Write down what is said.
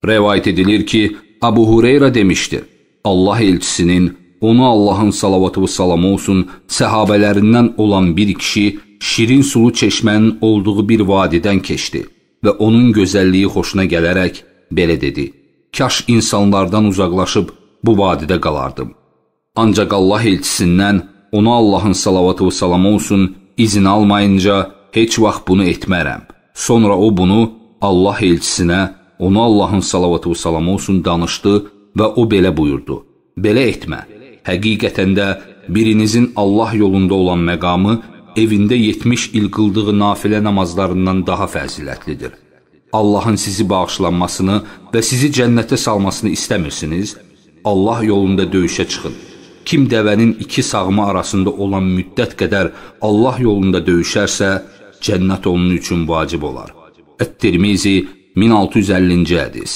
Rəvayət edilir ki, Abu Hureyra demişdir, Allah elçisinin, onu Allahın salavatı və salamı olsun, səhabələrindən olan bir kişi şirin sulu çeşmənin olduğu bir vadidən keçdi və onun gözəlliyi xoşuna gələrək belə dedi, kaş insanlardan uzaqlaşıb bu vadidə qalardım. Ancaq Allah elçisindən, ona Allahın salavatı və salamı olsun, izin almayınca heç vaxt bunu etmərəm. Sonra o bunu Allah elçisinə, ona Allahın salavatı və salamı olsun danışdı və o belə buyurdu. Belə etmə. Həqiqətən də birinizin Allah yolunda olan məqamı evində 70 il qıldığı nafilə namazlarından daha fəzilətlidir. Allahın sizi bağışlanmasını və sizi cənnətə salmasını istəmirsiniz? Allah yolunda döyüşə çıxın. Kim dəvənin iki sağımı arasında olan müddət qədər Allah yolunda döyüşərsə, cənnət onun üçün vacib olar. Ət-Tirmizi 1650-ci hədis.